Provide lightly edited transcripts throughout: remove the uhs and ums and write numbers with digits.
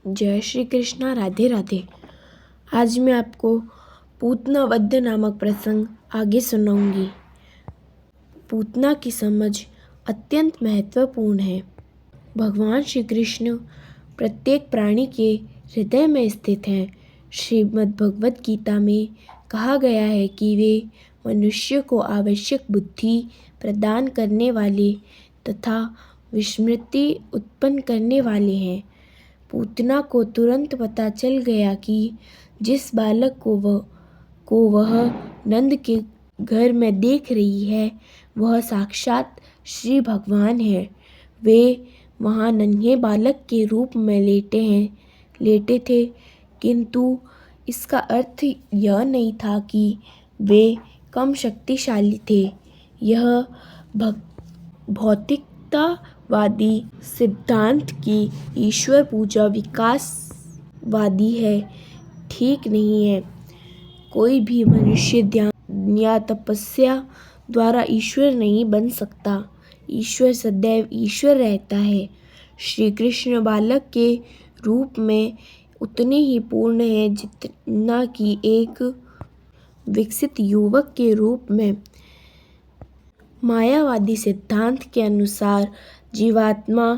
जय श्री कृष्णा, राधे राधे। आज मैं आपको पूतना वध नामक प्रसंग आगे सुनाऊंगी। पूतना की समझ अत्यंत महत्वपूर्ण है। भगवान श्री कृष्ण प्रत्येक प्राणी के हृदय में स्थित हैं। श्रीमद् भगवद गीता में कहा गया है कि वे मनुष्य को आवश्यक बुद्धि प्रदान करने वाले तथा विस्मृति उत्पन्न करने वाले हैं। पूतना को तुरंत पता चल गया कि जिस बालक को वह नंद के घर में देख रही है वह साक्षात श्री भगवान है। वे वहाँ नन्हे बालक के रूप में लेटे थे, किंतु इसका अर्थ यह नहीं था कि वे कम शक्तिशाली थे। यह भौतिकतावादी सिद्धांत की ईश्वर पूजा विकासवादी है, ठीक नहीं है। कोई भी मनुष्य ध्यान या तपस्या द्वारा ईश्वर नहीं बन सकता। ईश्वर सदैव ईश्वर रहता है। श्री कृष्ण बालक के रूप में उतने ही पूर्ण है जितना कि एक विकसित युवक के रूप में। मायावादी सिद्धांत के अनुसार जीवात्मा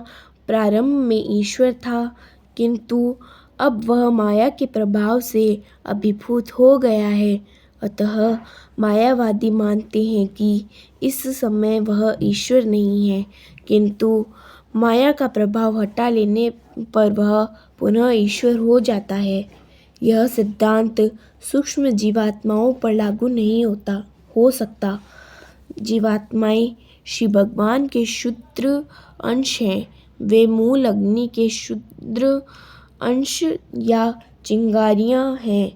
प्रारंभ में ईश्वर था, किंतु अब वह माया के प्रभाव से अभिभूत हो गया है। अतः मायावादी मानते हैं कि इस समय वह ईश्वर नहीं है, किंतु माया का प्रभाव हटा लेने पर वह पुनः ईश्वर हो जाता है। यह सिद्धांत सूक्ष्म जीवात्माओं पर लागू नहीं हो सकता। जीवात्माएं श्री भगवान के क्षुद्र अंश हैं। वे मूल अग्नि के क्षुद्र अंश या चिंगारियां हैं।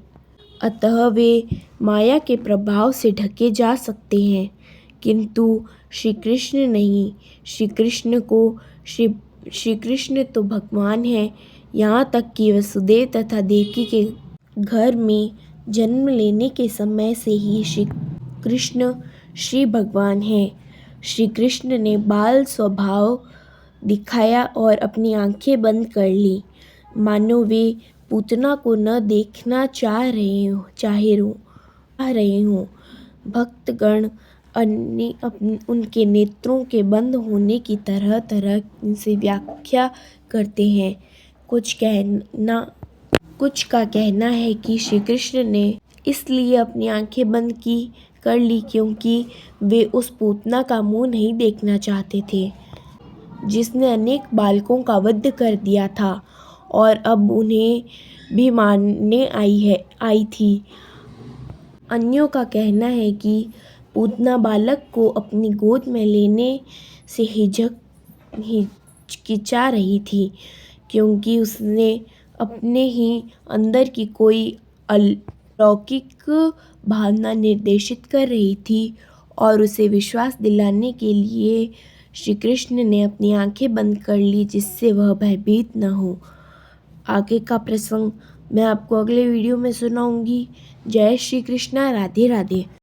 अतः वे माया के प्रभाव से ढके जा सकते हैं, किंतु श्री कृष्ण नहीं। श्री कृष्ण तो भगवान हैं। यहाँ तक कि वसुदेव तथा देवकी के घर में जन्म लेने के समय से ही श्री कृष्ण श्री भगवान हैं। श्री कृष्ण ने बाल स्वभाव दिखाया और अपनी आंखें बंद कर ली, मानो वे पूतना को न देखना चाह रहे हों। भक्तगण उनके नेत्रों के बंद होने की तरह तरह से व्याख्या करते हैं। कुछ का कहना है कि श्री कृष्ण ने इसलिए अपनी आंखें बंद कर ली क्योंकि वे उस पूतना का मुंह नहीं देखना चाहते थे जिसने अनेक बालकों का वध कर दिया था और अब उन्हें भी मारने आई थी। अन्यों का कहना है कि पूतना बालक को अपनी गोद में लेने से हिचकिचा रही थी, क्योंकि उसने अपने ही अंदर की कोई अलौकिक भावना निर्देशित कर रही थी और उसे विश्वास दिलाने के लिए श्री कृष्ण ने अपनी आंखें बंद कर ली जिससे वह भयभीत न हो। आगे का प्रसंग मैं आपको अगले वीडियो में सुनाऊंगी। जय श्री कृष्णा, राधे राधे।